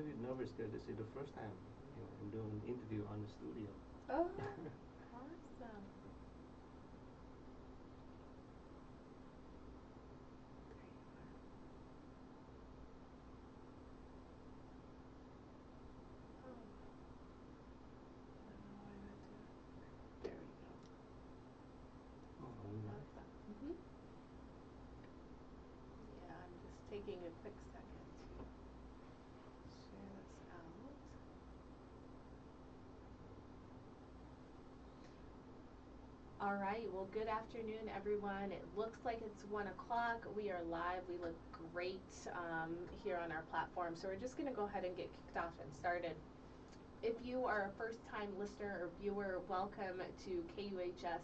little bit nervous because this is the first time I'm doing an interview on the studio. Oh, awesome. There we go. Oh, Yeah, I'm just taking a quick second to share this out. All right, well, good afternoon, everyone. It looks like it's 1 o'clock. We are live. We look great here on our platform. So we're just going to go ahead and get kicked off and started. If you are a first-time listener or viewer, welcome to KUHS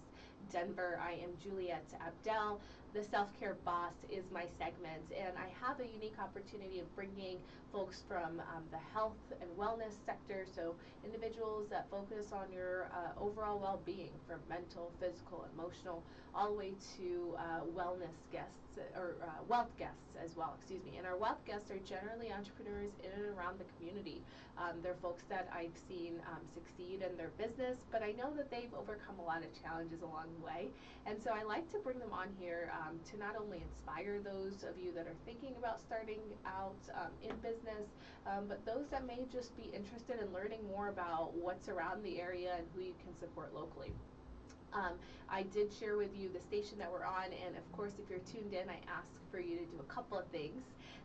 Denver. I am Juliet Abdel. The Self-Care Boss is my segment, and I have a unique opportunity of bringing folks from the health and wellness sector, so individuals that focus on your overall well-being, from mental, physical, emotional, all the way to wellness guests, or wealth guests as well, excuse me. And our wealth guests are generally entrepreneurs in and around the community. They're folks that I've seen succeed in their business, but I know that they've overcome a lot of challenges along the way. And so I like to bring them on here to not only inspire those of you that are thinking about starting out in business, but those that may just be interested in learning more about what's around the area and who you can support locally. I did share with you the station that we're on, and of course, if you're tuned in, I ask for you to do a couple of things.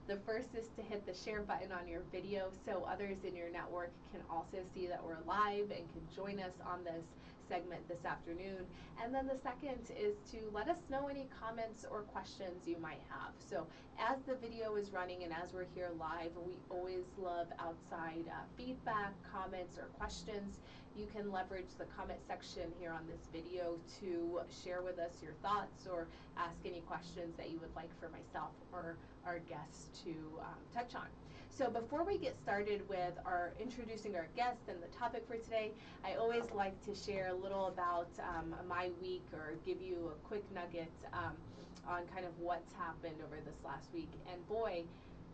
The first is to hit the share button on your video so others in your network can also see that we're live and can join us on this segment this afternoon. And then the second is to let us know any comments or questions you might have. So as the video is running and as we're here live, we always love outside feedback, comments, or questions. You can leverage the comment section here on this video to share with us your thoughts or ask any questions that you would like for myself or our guests to touch on. So before we get started with introducing our guest and the topic for today, I always like to share a little about my week or give you a quick nugget on kind of what's happened over this last week. And boy,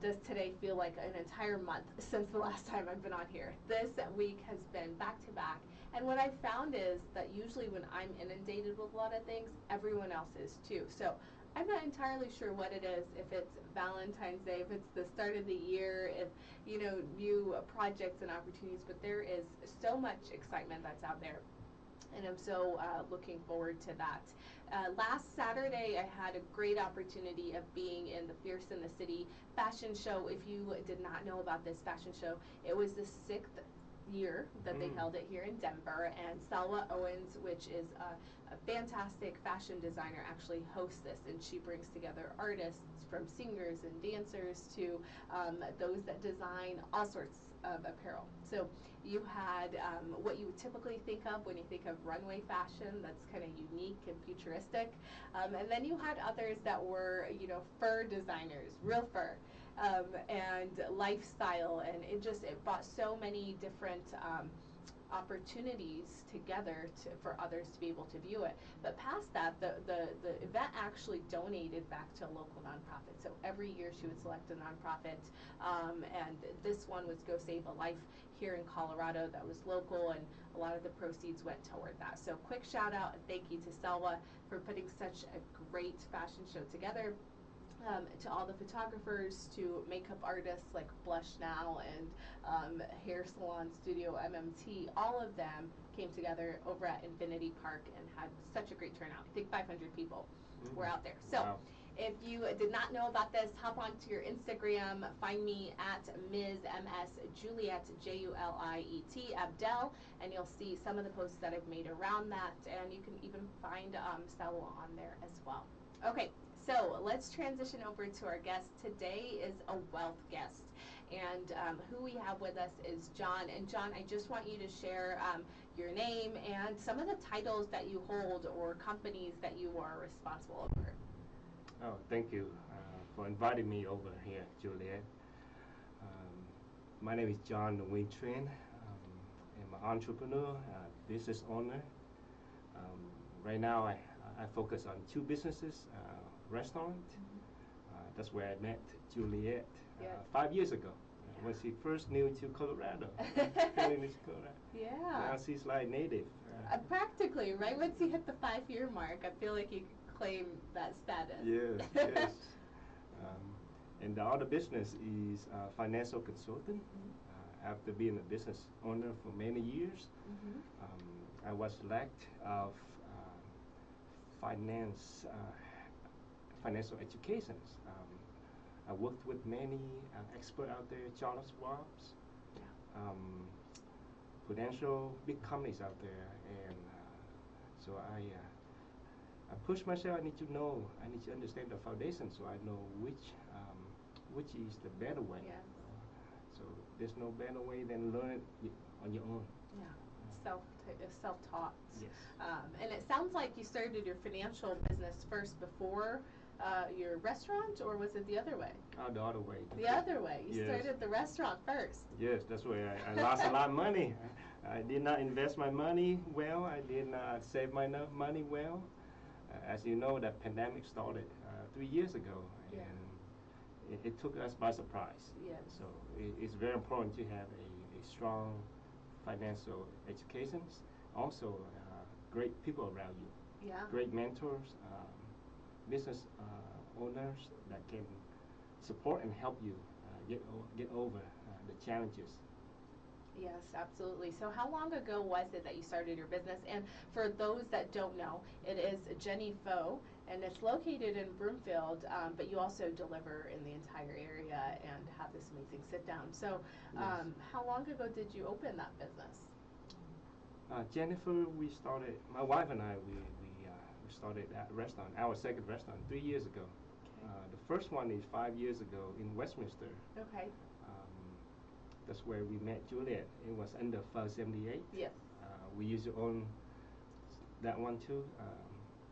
does today feel like an entire month since the last time I've been on here. This week has been back to back, and what I found is that usually when I'm inundated with a lot of things, everyone else is too. So I'm not entirely sure what it is, if it's Valentine's Day, if it's the start of the year, if new projects and opportunities, but there is so much excitement that's out there. And I'm so looking forward to that. Last Saturday, I had a great opportunity of being in the Fierce in the City fashion show. If you did not know about this fashion show, it was the 6th year that they held it here in Denver, and Selwa Owens, which is a fantastic fashion designer, actually hosts this, and she brings together artists from singers and dancers to those that design all sorts of apparel. So you had what you would typically think of when you think of runway fashion, that's kind of unique and futuristic, and then you had others that were fur designers, real fur, and lifestyle, and it brought so many different opportunities together for others to be able to view it. But past that, the event actually donated back to a local nonprofit. So every year she would select a nonprofit, and this one was Go Save a Life here in Colorado that was local, and a lot of the proceeds went toward that. So quick shout out and thank you to Selwa for putting such a great fashion show together. To all the photographers, to makeup artists like Blush Now and Hair Salon Studio MMT, all of them came together over at Infinity Park and had such a great turnout. I think 500 people were out there. So wow. If you did not know about this, hop onto your Instagram, find me at Ms. MS Juliet, Juliet Abdel, and you'll see some of the posts that I've made around that, and you can even find Selwa on there as well. Okay, so let's transition over to our guest. Today is a wealth guest, and who we have with us is John. And John, I just want you to share your name and some of the titles that you hold or companies that you are responsible over. Oh, thank you for inviting me over here, Juliet. My name is John Nguyen Tran. I'm an entrepreneur, business owner. Right now, I focus on 2 businesses, restaurant. That's where I met Juliet 5 years ago. when she first new to Colorado. Colorado. Yeah. Now she's like native. Practically, right? Once you hit the 5-year mark, I feel like you could claim that status. Yes, yes. And the other business is financial consultant. After being a business owner for many years, I was selected of financial educations. I worked with many experts out there, Charles Schwab's, Prudential, big companies out there, and so I push myself. I need to know. I need to understand the foundation, so I know which is the better way. Yes. So there's no better way than learn it on your own. Yeah, self-taught. Yes. And it sounds like you started your financial business first before your restaurant, or was it the other way? The other way. The other way. You Yes. started the restaurant first. Yes, that's where I lost a lot of money. I did not invest my money well. I did not save my money well. As you know, the pandemic started 3 years ago, Yeah. and it took us by surprise. Yes. So it's very important to have a strong financial education. Also, great people around you. Yeah. Great mentors, business owners that can support and help you get over the challenges. Yes, absolutely. So how long ago was it that you started your business? And for those that don't know, it is Jenny Pho, and it's located in Broomfield, but you also deliver in the entire area and have this amazing sit down. So Yes. how long ago did you open that business? Jennifer, we started, my wife and I, we started that restaurant, our second restaurant, 3 years ago. Okay. The first one is 5 years ago in Westminster. Okay. That's where we met Juliet. It was under 578. Yes. We used to own that one too.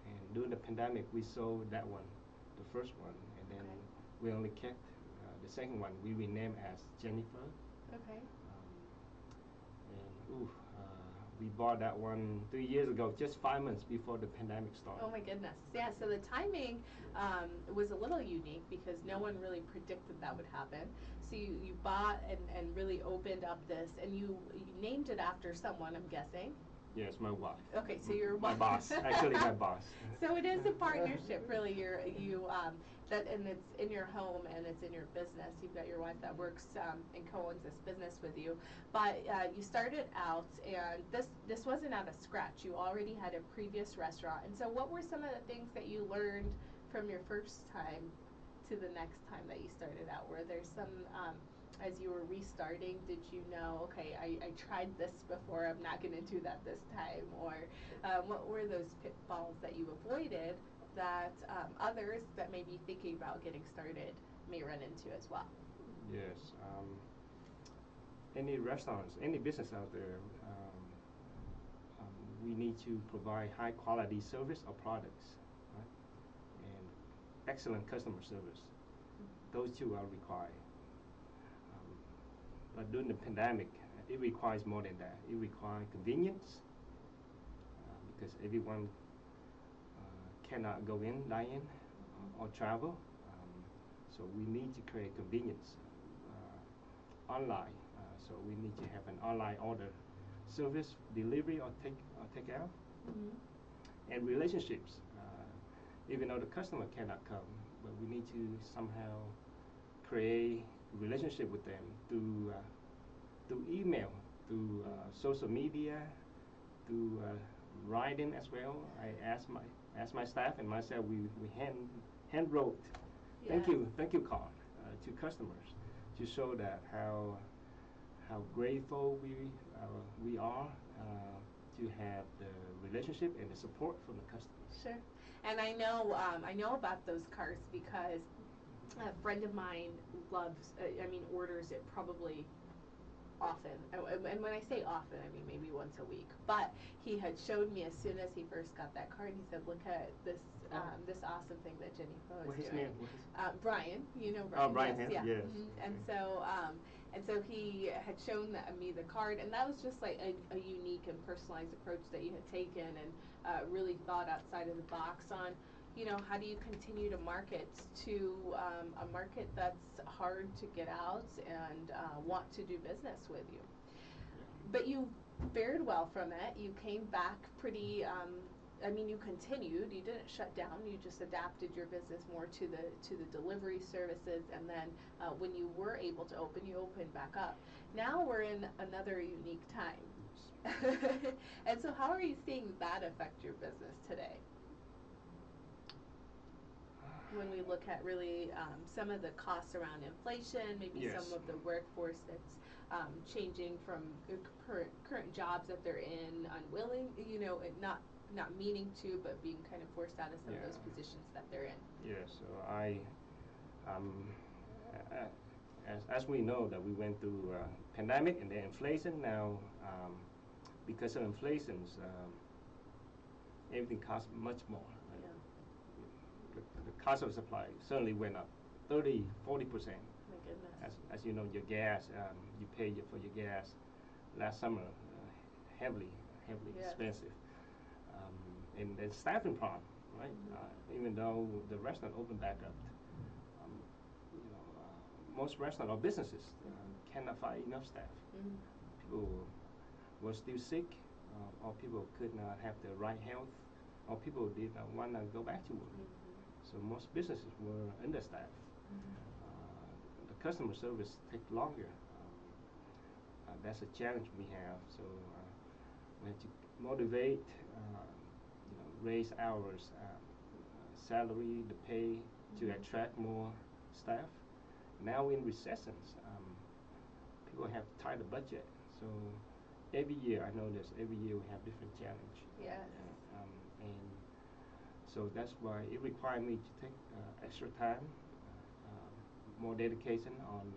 And during the pandemic, we sold that one, the first one, and then we only kept the second one. We renamed as Jennifer. Okay. We bought that one 3 years ago, just 5 months before the pandemic started. Oh my goodness. Yeah, so the timing was a little unique because no one really predicted that would happen. So you bought and really opened up this, and you named it after someone, I'm guessing. Yes, my wife. Okay, so you're my boss. Actually, my boss. So it is a partnership, really. And it's in your home and it's in your business. You've got your wife that works and co-owns this business with you. But you started out, and this wasn't out of scratch. You already had a previous restaurant. And so what were some of the things that you learned from your first time to the next time that you started out? Were there some, as you were restarting, did you know, okay, I tried this before, I'm not going to do that this time? Or what were those pitfalls that you avoided that others that may be thinking about getting started may run into as well? Yes. Any restaurants, any business out there, we need to provide high quality service or products, right? And excellent customer service. Those two are required. But during the pandemic, it requires more than that. It requires convenience because everyone cannot go in, dine in, or travel. So we need to create convenience online. So we need to have an online order service, delivery or take out, and relationships. Even though the customer cannot come, but we need to somehow create relationship with them through email, through social media, through writing as well. I asked my staff and myself. We hand wrote thank you card to customers to show that how grateful we are to have the relationship and the support from the customers. Sure. And I know about those cards because a friend of mine orders it probably often. And when I say often, I mean maybe once a week. But he had showed me as soon as he first got that card, he said, look at this this awesome thing that Jenny Pho is doing. What's his name? Brian, you know Brian. Oh, Brian, yes. yes. And so he had shown me the card, and that was just like a unique and personalized approach that you had taken and really thought outside of the box on how do you continue to market to a market that's hard to get out and want to do business with you? But you fared well from it. You came back pretty. You continued. You didn't shut down. You just adapted your business more to the delivery services, and then when you were able to open, you opened back up. Now we're in another unique time. And so, how are you seeing that affect your business today? When we look at really some of the costs around inflation, maybe Yes. some of the workforce that's changing from current jobs that they're in, unwilling, not meaning to, but being kind of forced out of some of those positions that they're in. Yeah, so as we know that we went through pandemic and then inflation now, because of inflations, everything costs much more. The cost of supply certainly went up 30-40%. My goodness. As you know, your gas, you pay for your gas last summer, heavily Yes. expensive. And then staffing problem, right? Even though the restaurant opened back up, most restaurant or businesses cannot find enough staff. People were still sick, or people could not have the right health, or people did not want to go back to work. So most businesses were understaffed. The customer service takes longer. That's a challenge we have. So we have to motivate, raise hours, salary, the pay to attract more staff. Now in recessions, people have tighter budget. So every year, I know this, every year we have different challenge. Yes. And so that's why it required me to take extra time, more dedication on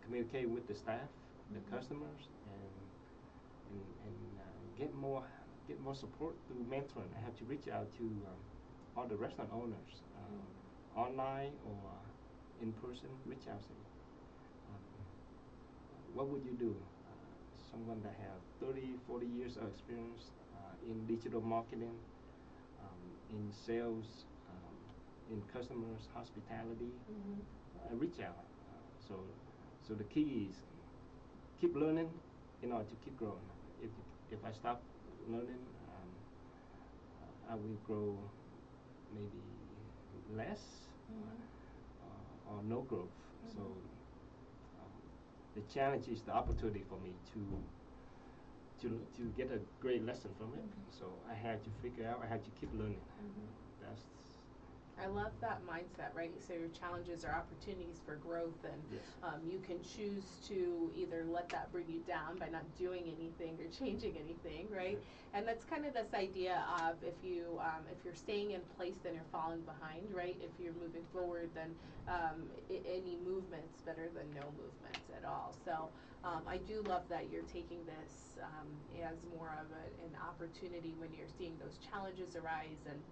communicating with the staff, the customers, and get more support through mentoring. I have to reach out to all the restaurant owners, online or in person. Reach out, say, what would you do? Someone that have 30-40 years of experience in digital marketing, in sales, in customers, hospitality. Reach out. So the key is keep learning in order to keep growing. If I stop learning, I will grow maybe less or no growth. So the challenge is the opportunity for me to get a great lesson from it. So I had to figure out, I had to keep learning. I love that mindset, right? So your challenges are opportunities for growth, and Yes. You can choose to either let that bring you down by not doing anything or changing anything, right? And that's kind of this idea of if you're staying in place, then you're falling behind, right? If you're moving forward, then any movement's better than no movement at all. So I do love that you're taking this as more of an opportunity when you're seeing those challenges arise. And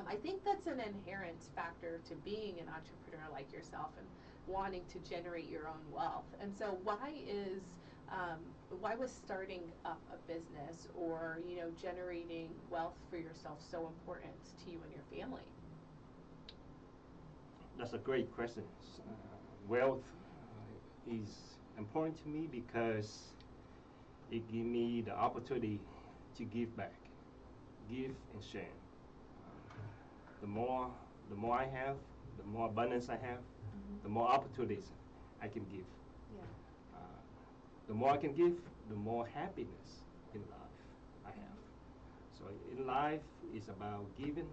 I think that's an inherent factor to being an entrepreneur like yourself and wanting to generate your own wealth. And so why was starting up a business or generating wealth for yourself so important to you and your family? That's a great question. Wealth is important to me because it gives me the opportunity to give back, give and share. The more I have, the more abundance I have, the more opportunities I can give. Yeah. The more I can give, the more happiness in life I have. So in life, it's about giving.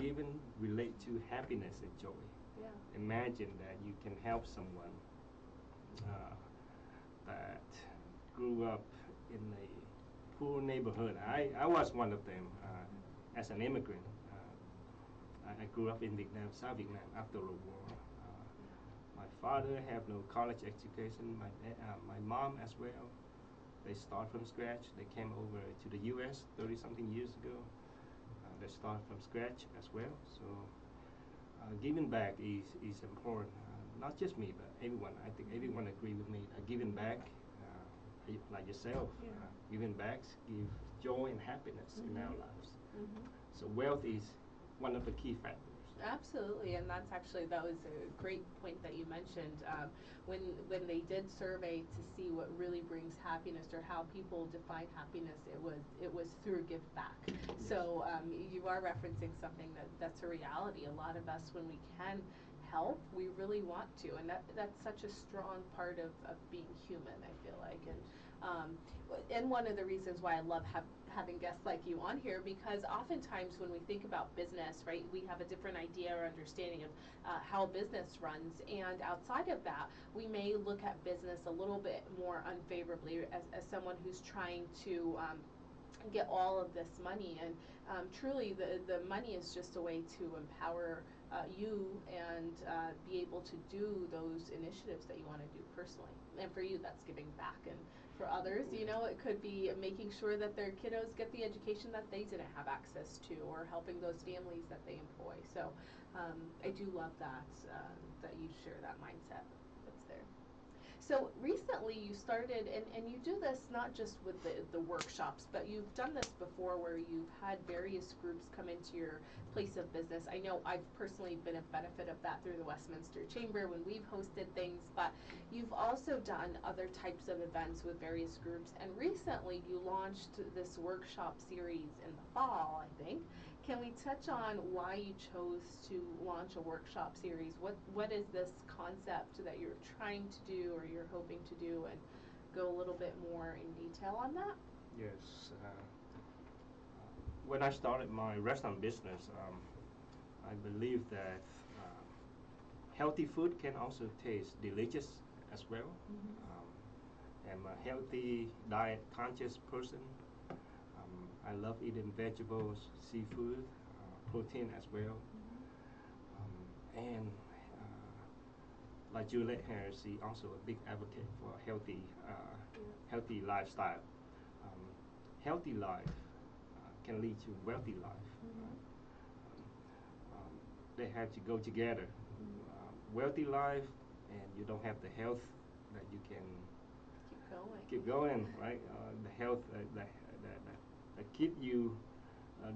Giving relate to happiness and joy. Yeah. Imagine that you can help someone that grew up in a poor neighborhood. I was one of them. As an immigrant, I grew up in Vietnam, South Vietnam, after the war. My father had no college education. My mom as well. They start from scratch. They came over to the U.S. 30-something years ago. They start from scratch as well. So giving back is important. Not just me, but everyone. I think everyone agree with me. Giving back, like yourself, giving back gives joy and happiness in our lives. So wealth is one of the key factors. Absolutely, and that was a great point that you mentioned. When they did survey to see what really brings happiness or how people define happiness, it was through give back. Yes. So you are referencing something that's a reality. A lot of us, when we can help, we really want to, and that's such a strong part of being human, I feel like. And one of the reasons why I love having guests like you on here, because oftentimes when we think about business, right, we have a different idea or understanding of how business runs, and outside of that, we may look at business a little bit more unfavorably as someone who's trying to get all of this money, and truly the money is just a way to empower you and be able to do those initiatives that you want to do personally. And for you, that's giving back, and for others, you know, it could be making sure that their kiddos get the education that they didn't have access to, or helping those families that they employ. So I do love that that you share that mindset that's there. So recently you started, and you do this not just with the workshops, but you've done this before where you've had various groups come into your place of business. I know I've personally been a benefit of that through the Westminster Chamber when we've hosted things, but you've also done other types of events with various groups, and recently you launched this workshop series in the fall, I think. Can we touch on why you chose to launch a workshop series? What is this concept that you're trying to do or you're hoping to do, and go a little bit more in detail on that? Yes. When I started my restaurant business, I believe that healthy food can also taste delicious as well. I'm a healthy, diet conscious person. I love eating vegetables, seafood, protein as well. And like Juliet here, she also a big advocate for healthy lifestyle. Healthy life can lead to wealthy life. They have to go together. Wealthy life, and you don't have the health that you can keep going, right? The health that keep you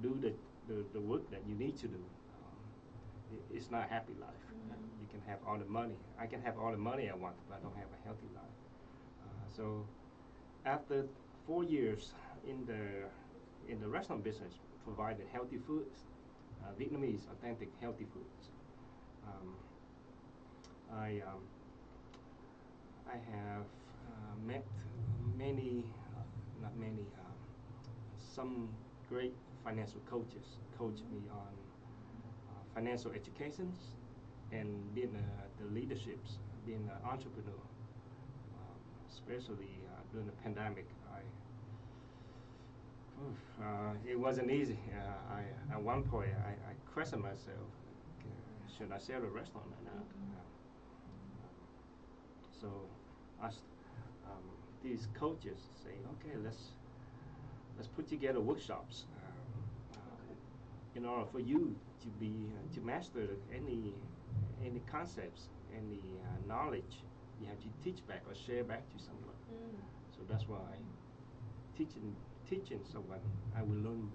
do the work that you need to do. It's not a happy life. You can have all the money. I can have all the money I want, but I don't have a healthy life. So after 4 years in the restaurant business, providing healthy foods, Vietnamese authentic healthy foods, I have met many, not many, some great financial coaches coach me on financial educations and being the leaderships, being an entrepreneur, especially during the pandemic. It wasn't easy. At one point, I questioned myself, should I sell a restaurant or not? So these coaches say, okay, let's put together workshops. In order for you to master any concepts, any knowledge, you have to teach back or share back to someone. So that's why teaching someone, I will learn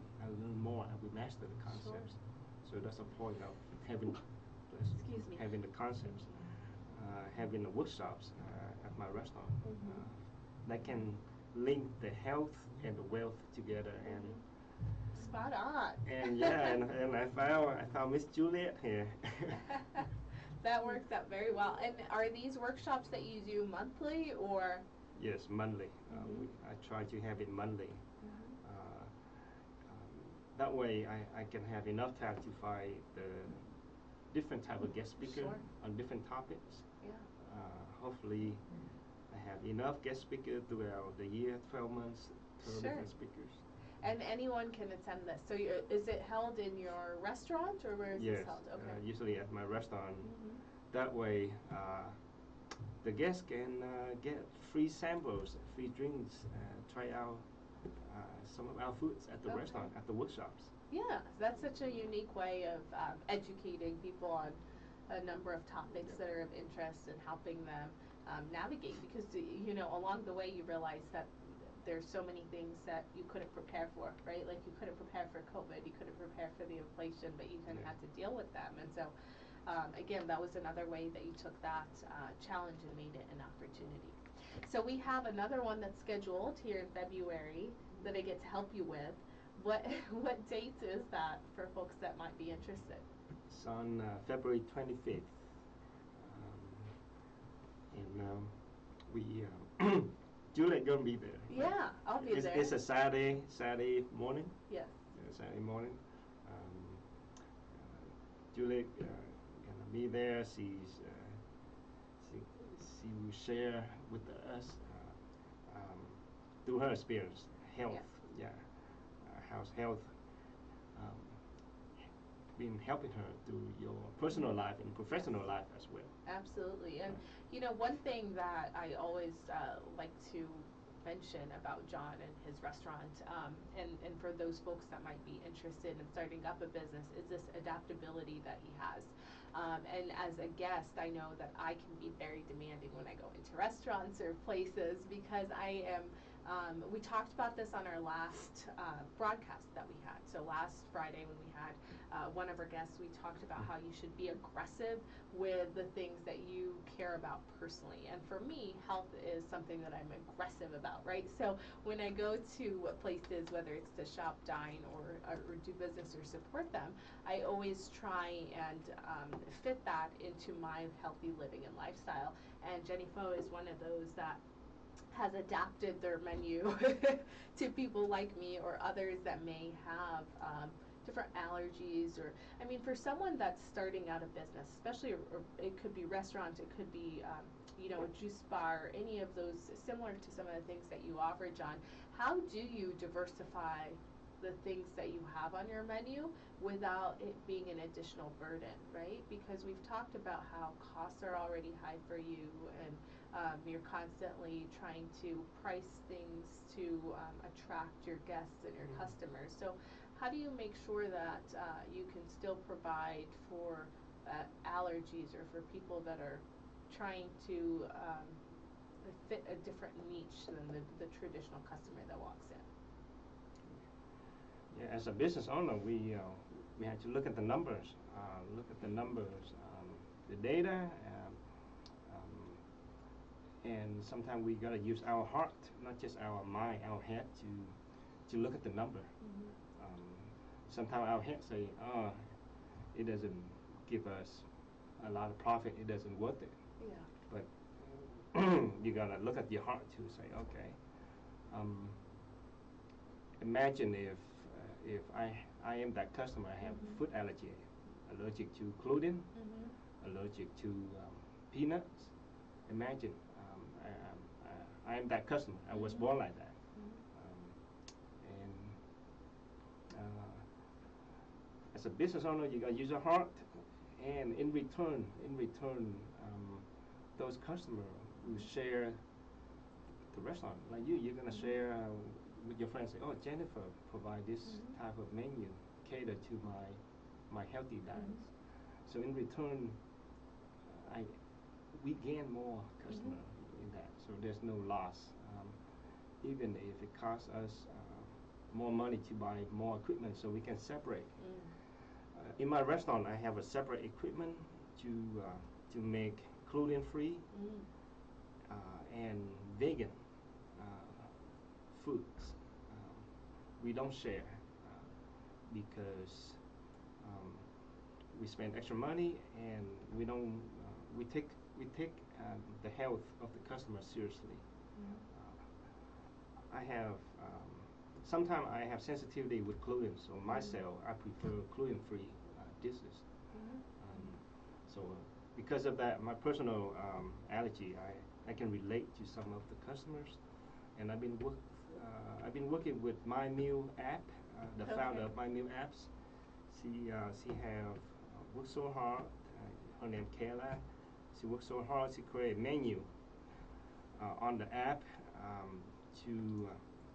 more. I will master the concepts. Sure. So that's a point of having the concepts, having the workshops at my restaurant that can link the health and the wealth together. And spot on. And yeah, and I found Miss Juliet here. That works out very well. And are these workshops that you do monthly or? Yes, monthly. I try to have it monthly. That way I can have enough time to find the different type of guest speaker on different topics. Yeah. Hopefully I have enough guest speakers throughout the year, 12 months, 12 different speakers. And anyone can attend this. So is it held in your restaurant, or where is this held? Okay. Usually at my restaurant. That way the guests can get free samples, free drinks, try out some of our foods at the restaurant, at the workshops. Yeah, that's such a unique way of educating people on a number of topics that are of interest and helping them navigate, because you know, along the way you realize that there's so many things that you couldn't prepare for, right? Like you couldn't prepare for COVID, you couldn't prepare for the inflation, but you kind of had to deal with them. And so, again, that was another way that you took that challenge and made it an opportunity. So we have another one that's scheduled here in February that I get to help you with. What dates is that for folks that might be interested? It's on February 25th. We Juliet gonna be there. Yeah, I'll be there. It's a Saturday morning. Yes. Saturday morning. Juliet gonna be there. She will share with us through her experience, health. Yeah. How's health been helping her through your personal life and professional life as well. Absolutely. And one thing that I always like to mention about John and his restaurant, and for those folks that might be interested in starting up a business, is this adaptability that he has. And as a guest, I know that I can be very demanding when I go into restaurants or places because I am. We talked about this on our last broadcast that we had. So last Friday when we had one of our guests, we talked about how you should be aggressive with the things that you care about personally. And for me, health is something that I'm aggressive about, right? So when I go to places, whether it's to shop, dine, or do business or support them, I always try and fit that into my healthy living and lifestyle. And Jenny Fo is one of those that has adapted their menu to people like me or others that may have different allergies. Or I mean, for someone that's starting out a business, especially, or it could be restaurants, it could be a juice bar, any of those similar to some of the things that you offer, John. How do you diversify the things that you have on your menu without it being an additional burden, right? Because we've talked about how costs are already high for you, and you're constantly trying to price things to attract your guests and your customers. So how do you make sure that you can still provide for allergies or for people that are trying to fit a different niche than the traditional customer that walks in? Yeah, as a business owner, we have to look at the numbers, the data, and sometimes we gotta use our heart, not just our mind, our head, to look at the number. Sometimes our head say, "Oh, it doesn't give us a lot of profit. It doesn't worth it." Yeah. But you gotta look at your heart to say, okay. Imagine if I am that customer, I have food allergy, allergic to gluten, allergic to peanuts. Imagine I am that customer. I was born like that. As a business owner, you gotta use your heart, and in return, those customers who share the restaurant, like you're gonna share with your friends. Say, "Oh, Jennifer provide this type of menu, cater to my healthy diet." So in return, we gain more customers in that. So there's no loss, even if it costs us more money to buy more equipment, so we can separate. In my restaurant, I have a separate equipment to make gluten-free and vegan foods. We don't share because we spend extra money, and we don't. We take the health of the customer seriously. I have. Sometimes I have sensitivity with gluten, so myself I prefer gluten-free dishes. So because of that, my personal allergy, I can relate to some of the customers, and I've been working with My Meal app, the founder of My Meal apps. She have worked so hard. Her name Kayla. She worked so hard to create a menu on the app to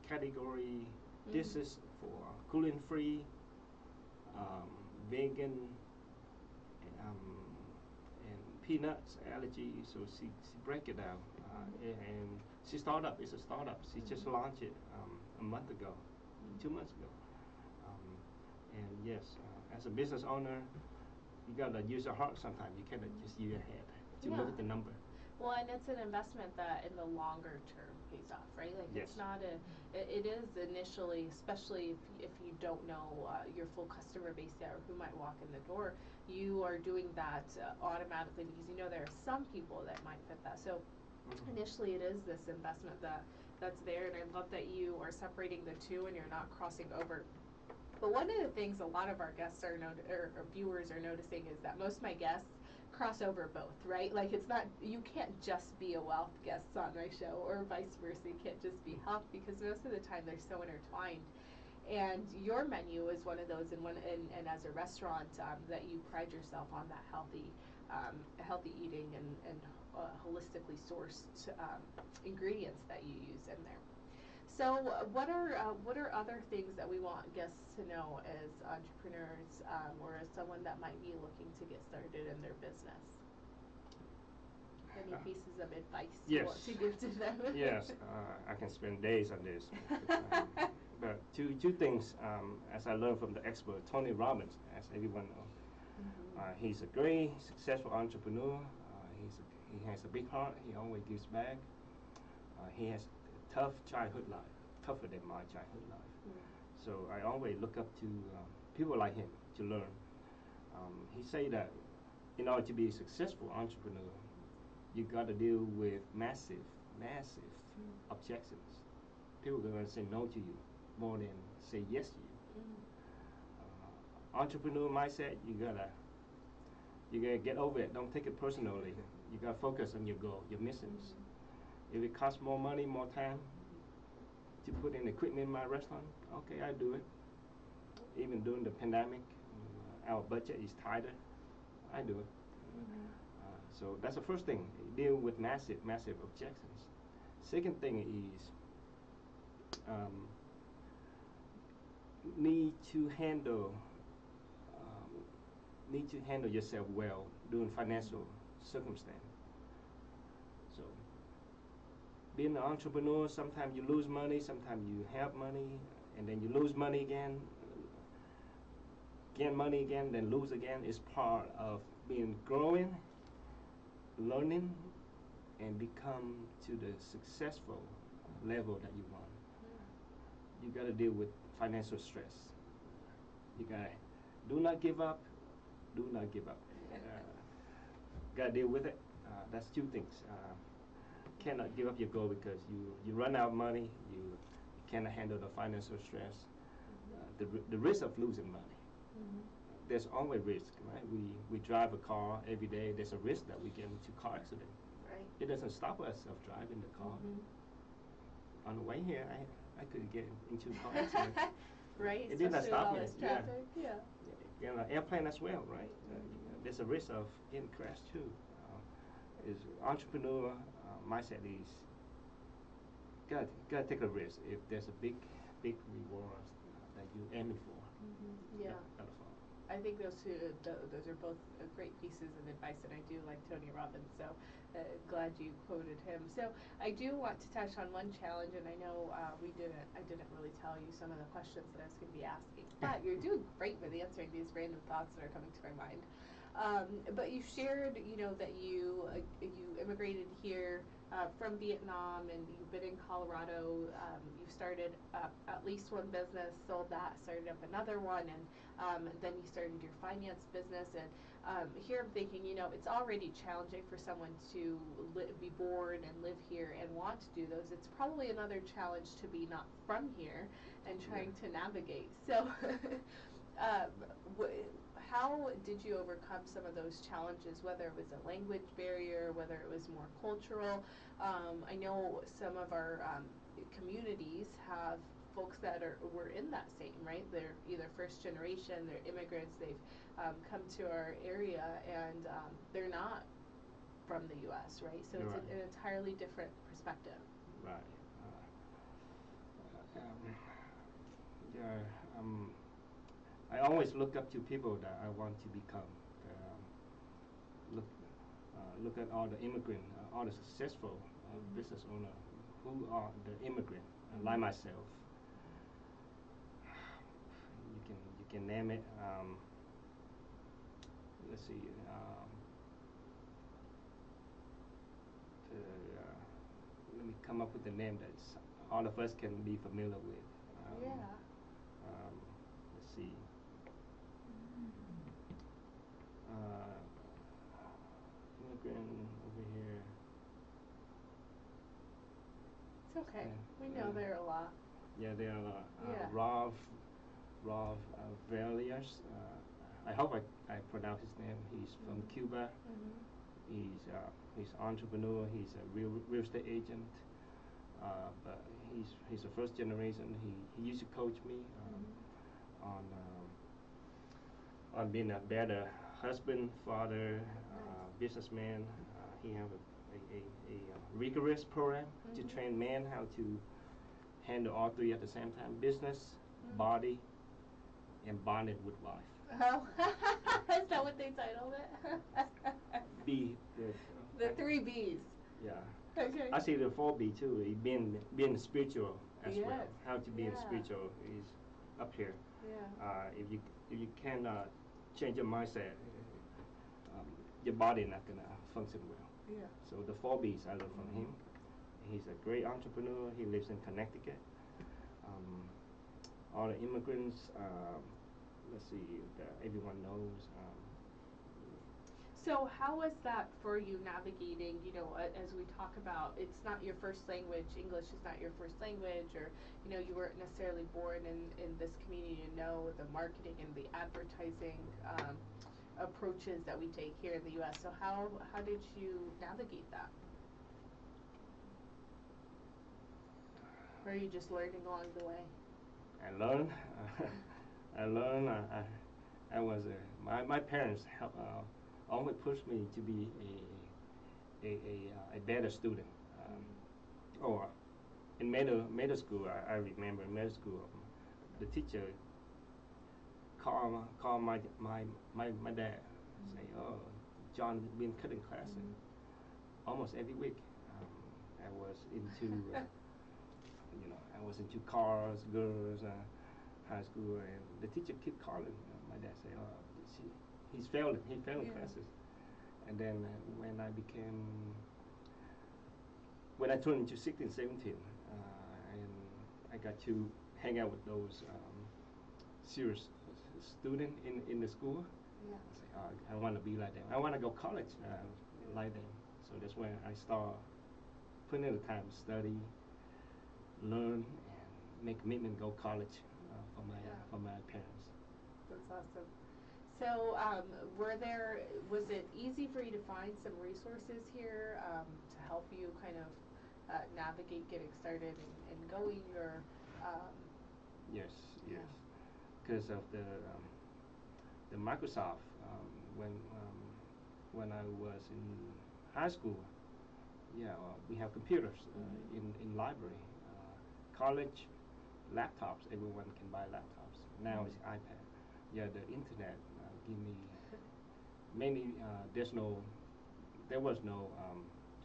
category dishes for gluten-free, vegan, and peanuts allergy. So she break it down, and She startup. It's a startup. She just launched it a month ago, 2 months ago. And yes, as a business owner, you gotta use your heart sometimes. You cannot just use your head to look at the number. Well, and it's an investment that in the longer term pays off, right? Like yes. It's not it is initially, especially if you don't know your full customer base yet or who might walk in the door, you are doing that automatically because you know there are some people that might fit that. So initially it is this investment that's there, and I love that you are separating the two and you're not crossing over. But one of the things a lot of our guests or viewers are noticing is that most of my guests cross over both, right? Like it's not, you can't just be a wealth guest on my show or vice versa. You can't just be health because most of the time they're so intertwined. And your menu is one of those, and as a restaurant that you pride yourself on that healthy eating and holistically sourced ingredients that you use in there. So what are other things that we want guests to know as entrepreneurs or as someone that might be looking to get started in their business? Any pieces of advice you want to give to them? Yes, I can spend days on this. But two things, as I learned from the expert, Tony Robbins, as everyone knows. He's a great, successful entrepreneur. He has a big heart. He always gives back. He has a tough childhood life, tougher than my childhood life. So I always look up to people like him to learn. He say that in order to be a successful entrepreneur, you got to deal with massive objections. People are going to say no to you more than say yes to you. Entrepreneur mindset, you gotta get over it. Don't take it personally. You gotta focus on your goal, your missions. If it costs more money, more time to put in equipment in my restaurant, okay, I do it. Even during the pandemic, our budget is tighter, I do it. So that's the first thing, deal with massive objections. Second thing is need to handle yourself well during financial circumstance. So being an entrepreneur, sometimes you lose money, sometimes you have money, and then you lose money again, gain money again, then lose again. Is part of being growing, learning, and become to the successful level that you want. You got to deal with financial stress. You got to do not give up. Do not give up. Got to deal with it. That's two things. Cannot give up your goal because you run out of money. You cannot handle the financial stress. The risk of losing money. There's always risk, right? We drive a car every day. There's a risk that we get into a car accident. Right. It doesn't stop us of driving the car. On the way here, I could get into a car accident. Right. It did not stop me. Traffic. Yeah. And an airplane as well, right? There's a risk of getting crashed too. Is entrepreneur mindset is gotta take a risk if there's a big reward that you're aiming for. Yeah. I think those are both great pieces of advice, and I do like Tony Robbins, so glad you quoted him. So I do want to touch on one challenge, and I know I didn't really tell you some of the questions that I was going to be asking, but you're doing great with answering these random thoughts that are coming to my mind. But you shared, that you immigrated here from Vietnam, and you've been in Colorado. You've started up at least one business, sold that, started up another one, and then you started your finance business. And here I'm thinking, it's already challenging for someone to be born and live here and want to do those. It's probably another challenge to be not from here and trying to navigate. So how did you overcome some of those challenges, whether it was a language barrier, whether it was more cultural? I know some of our communities have folks that were in that same, right? They're either first generation, they're immigrants, they've come to our area, and they're not from the U.S., right? So it's an entirely different perspective. Right. I always look up to people that I want to become. Look at all the immigrant, all the successful business owner who are the immigrant, like myself. You can name it. Let's see. To, let me come up with a name that all of us can be familiar with. Yeah. Let's see. Immigrant over here. It's okay. We know there are a lot. Yeah, there are a lot. Yeah. Rav Valias. I hope I pronounce his name. He's from Cuba. He's entrepreneur. He's a real estate agent. But he's a first generation. He used to coach me on being a better husband, father, businessman. He have a rigorous program to train men how to handle all three at the same time: business, body, and bonded with wife. Oh, is that what they titled it? B. The 3 B's. Yeah. Okay. I see the 4B too. Being spiritual as well. Yes. How to be spiritual is up here. Yeah. If you cannot change your mindset, your body not gonna function well. Yeah. So the 4Bs I learned from him. He's a great entrepreneur. He lives in Connecticut. All the immigrants. Let's see. Everyone knows. So how was that for you navigating, as we talk about, it's not your first language, English is not your first language, or, you weren't necessarily born in this community to know the marketing and the advertising approaches that we take here in the U.S. So how did you navigate that? Or are you just learning along the way? I learned. I learned. I was my parents always pushed me to be a better student. Or in middle school, I remember in middle school, the teacher called my dad, say, "Oh, John been cutting class almost every week." I was into I was into cars, girls, high school, and the teacher kept calling. My dad say, "Oh, he's failing. He failing classes." And then when I turned into 16, 17, and I got to hang out with those serious students in the school. Yeah. I say, I want to be like them. I want to go college like them. So that's when I start putting in the time to study, learn, and make commitment to go college for my parents. That's awesome. So, was it easy for you to find some resources here to help you kind of navigate getting started and going, or? Yes. Because of the Microsoft, when I was in high school, we have computers in library. College, laptops, everyone can buy laptops. Now it's iPad. Yeah, the internet give me mainly there was no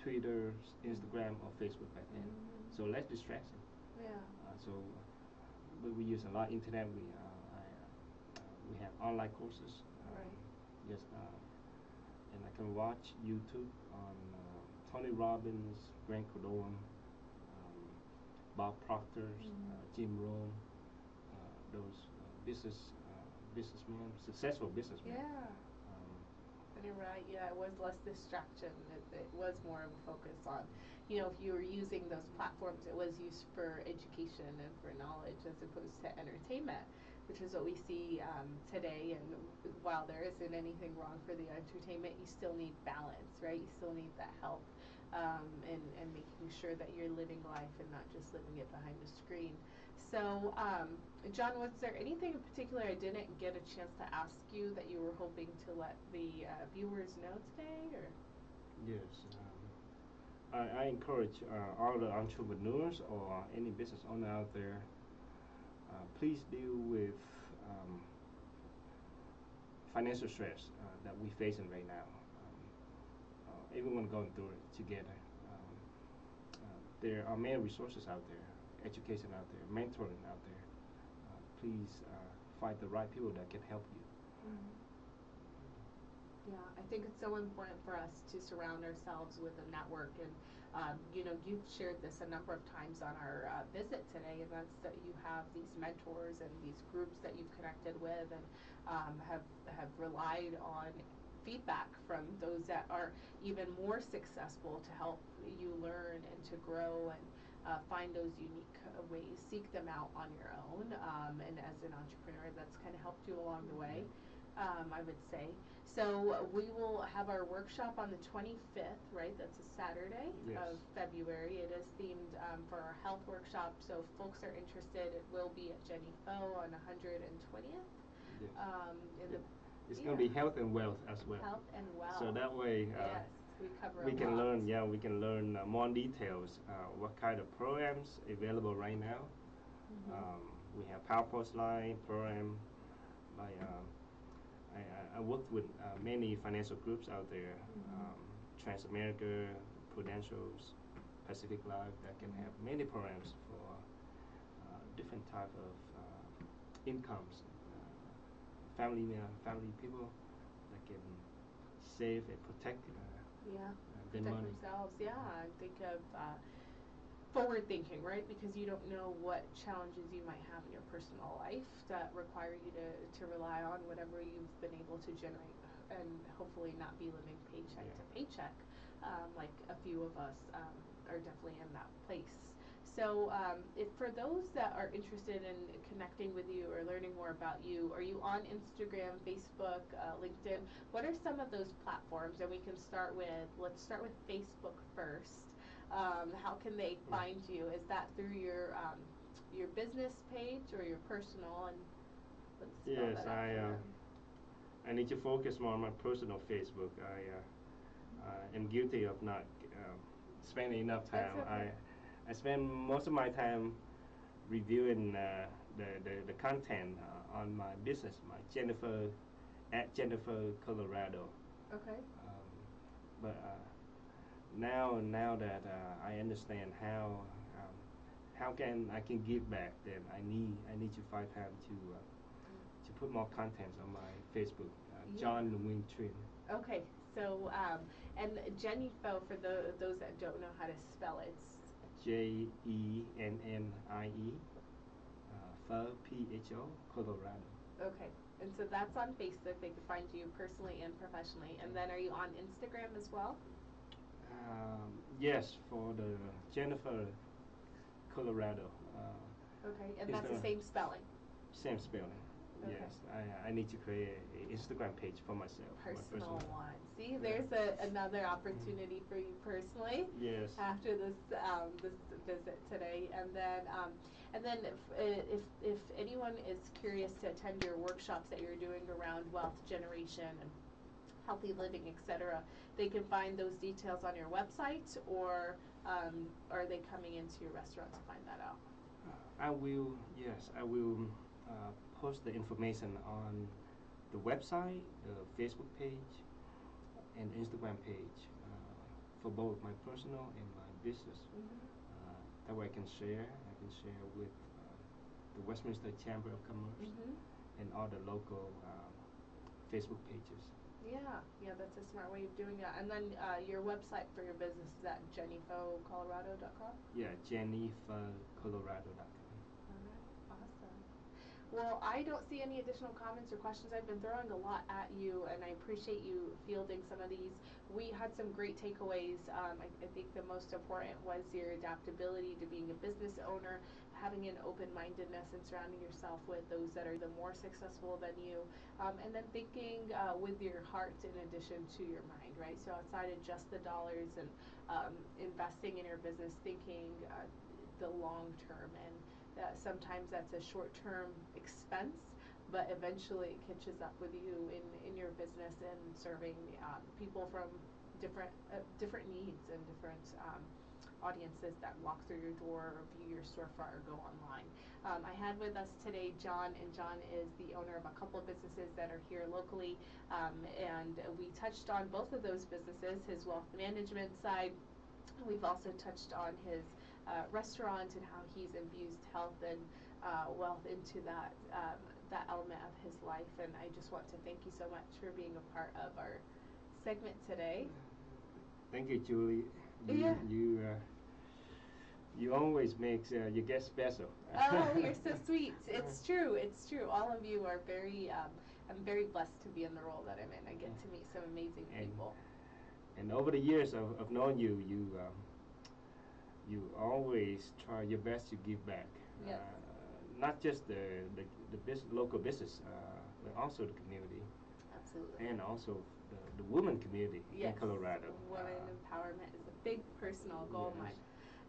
Twitter, Instagram, or Facebook back then, so less distraction. Yeah. So we use a lot of internet. We have online courses. Right. Yes, and I can watch YouTube on Tony Robbins, Grant Cardone, Bob Proctor, Jim Rohn, those businessmen, successful businessmen. Yeah. And you're right. Yeah, it was less distraction. It was more of a focus on, if you were using those platforms, it was used for education and for knowledge as opposed to entertainment, which is what we see today. And while there isn't anything wrong for the entertainment, you still need balance, right? You still need that help and making sure that you're living life and not just living it behind the screen. So, John, was there anything in particular I didn't get a chance to ask you that you were hoping to let the viewers know today? Or? Yes. I encourage all the entrepreneurs or any business owner out there, please deal with financial stress that we're facing right now. Everyone going through it together. there are many resources out there, education out there, mentoring out there. Please find the right people that can help you. Mm-hmm. Yeah, I think it's so important for us to surround ourselves with a network, and you've shared this a number of times on our visit today, and that's that you have these mentors and these groups that you've connected with, and have relied on feedback from those that are even more successful to help you learn and to grow and find those unique ways, seek them out on your own, and as an entrepreneur, that's kind of helped you along the way. I would say. So we will have our workshop on the 25th, right? That's a Saturday Yes. of February. It is themed for our health workshop. So if folks are interested, it will be at Jenny Fo on 120th. Yes. In the, It's going to be health and wealth as well. Health and wealth. So that way, yes, we cover we a can lot. learn. Yeah, we can learn more details. What kind of programs available right now? Mm-hmm. We have PowerPoint slide program. By I worked with many financial groups out there, Transamerica, Prudential's, Pacific Life, that can have many programs for different type of incomes. Family people that can save and protect their Protect money. themselves. Yeah, I think of forward thinking, right? Because you don't know what challenges you might have in your personal life that require you to rely on whatever you've been able to generate, and hopefully not be living paycheck to paycheck, like a few of us are definitely in that place. So if for those that are interested in connecting with you or learning more about you, are you on Instagram, Facebook, LinkedIn? What are some of those platforms? And we can let's start with Facebook first. How can they find you? Is that through your business page or your personal? And let's spell Yes, that out for them. I need to focus more on my personal Facebook. I am guilty of not spending enough time. That's okay. I spend most of my time reviewing the content on my business, my Jennifer Colorado. Okay. But now that I understand how I can give back, then I need to find time to put more content on my Facebook. John Wing Trin. Okay, so and Jenny Fo, for those that don't know how to spell it, JENNIE, Pho, PHO, Colorado. okay, and so that's on Facebook. They can find you personally and professionally. And then are you on Instagram as well? Yes, for the Jennifer Colorado. Okay, and that's the same spelling. Same spelling. Okay. Yes, I need to create an Instagram page for myself. Personal one. See, there's another opportunity for you personally. Yes. After this visit today, and then if anyone is curious to attend your workshops that you're doing around wealth generation and healthy living, etc., they can find those details on your website, or are they coming into your restaurant to find that out? I will post the information on the website, the Facebook page, and Instagram page for both my personal and my business. That way I can share with the Westminster Chamber of Commerce and all the local Facebook pages. Yeah, that's a smart way of doing it. And then your website for your business is at jennyfocolorado.com? Yeah, jennyfocolorado.com. Awesome. Well, I don't see any additional comments or questions. I've been throwing a lot at you, and I appreciate you fielding some of these. We had some great takeaways. I think the most important was your adaptability to being a business owner, having an open-mindedness and surrounding yourself with those that are the more successful than you, and then thinking with your heart in addition to your mind, right? So outside of just the dollars and investing in your business, thinking the long term, and sometimes that's a short-term expense, but eventually it catches up with you in your business and serving people from different needs and different audiences that walk through your door or view your storefront or go online. I had with us today John, and John is the owner of a couple of businesses that are here locally, and we touched on both of those businesses, his wealth management side. We've also touched on his restaurant and how he's infused health and wealth into that element of his life. And I just want to thank you so much for being a part of our segment today. Thank you, Julie. Yeah. You always make your guests special. Oh, you're so sweet. It's true. It's true. All of you are very. I'm very blessed to be in the role that I'm in. I get to meet some amazing people. And over the years of knowing you, you always try your best to give back. Yes. Not just the local business, but also the community. Absolutely. And also the women community in Colorado. Women empowerment is a big personal goal of mine.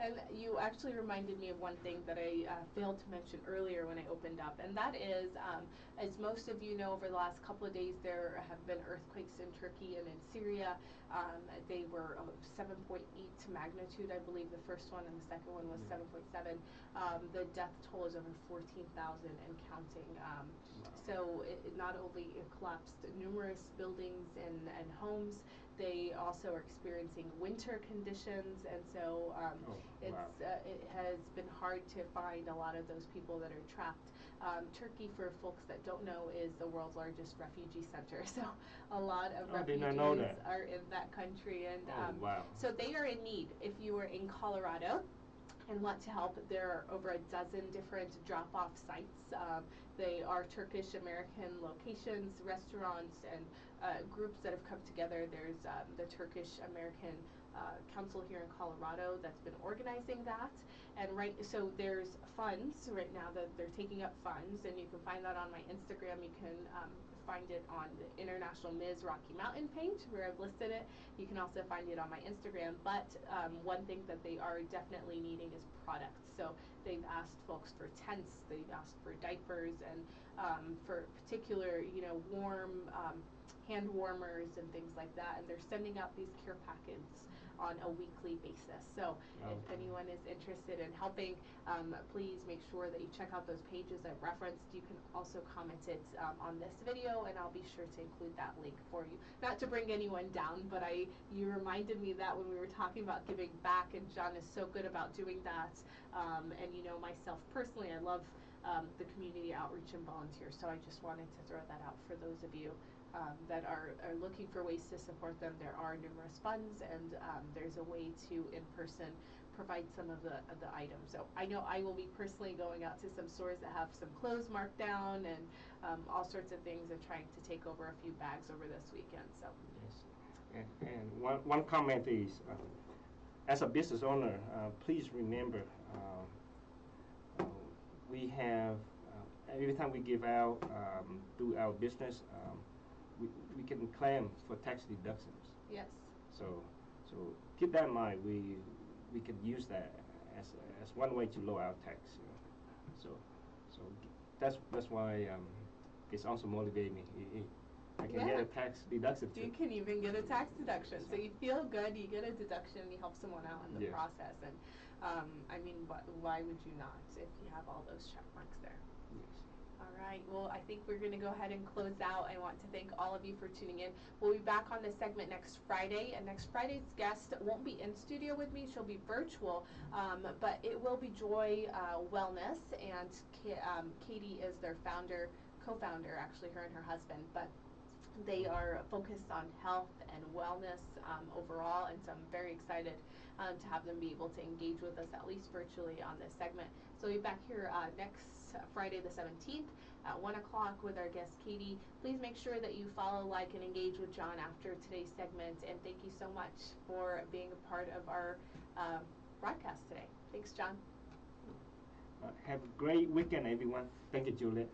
And you actually reminded me of one thing that I failed to mention earlier when I opened up, and that is, as most of you know, over the last couple of days there have been earthquakes in Turkey and in Syria. They were 7.8 magnitude, I believe the first one, and the second one was 7.7. The death toll is over 14,000 and counting. So it not only collapsed numerous buildings and homes, they also are experiencing winter conditions, and so it has been hard to find a lot of those people that are trapped. Turkey, for folks that don't know, is the world's largest refugee center, so a lot of refugees are in that country, and so they are in need. If you are in Colorado and want to help, there are over a dozen different drop-off sites. They are Turkish American locations, restaurants, and groups that have come together. There's the Turkish American Council here in Colorado that's been organizing that, and so there's funds right now that they're taking up funds, and you can find that on my Instagram. You can find it on the International Ms. Rocky Mountain page where I've listed it. You can also find it on my Instagram, but one thing that they are definitely needing is products. So they've asked folks for tents, they've asked for diapers, and for particular, warm hand warmers and things like that, and they're sending out these care packets on a weekly basis. So if anyone is interested in helping, please make sure that you check out those pages I've referenced. You can also comment it on this video, and I'll be sure to include that link for you. Not to bring anyone down, but you reminded me that when we were talking about giving back, and John is so good about doing that. And myself personally, I love the community outreach and volunteer, so I just wanted to throw that out for those of you that are looking for ways to support them. There are numerous funds, and there's a way to in person provide some of the items. So I know I will be personally going out to some stores that have some clothes marked down and all sorts of things, and trying to take over a few bags over this weekend. So yes, and one comment is, as a business owner, please remember we have every time we give out through our business. We can claim for tax deductions. Yes. So keep that in mind. We can use that as one way to lower our tax. So that's why it's also motivating me. I can get a tax deduction too. You can even get a tax deduction. So you feel good. You get a deduction. You help someone out in the process. And why would you not if you have all those check marks there? All right, well, I think we're going to go ahead and close out. I want to thank all of you for tuning in. We'll be back on this segment next Friday, and next Friday's guest won't be in studio with me. She'll be virtual, but it will be Joy Wellness, and Katie is their co-founder, actually, her and her husband, but they are focused on health and wellness overall, and so I'm very excited to have them be able to engage with us, at least virtually, on this segment. So we'll be back here next Friday the 17th at 1 o'clock with our guest Katie. Please make sure that you follow, like, and engage with John after today's segment, and thank you so much for being a part of our broadcast today. Thanks, John. Have a great weekend, everyone. Thank you, Juliet.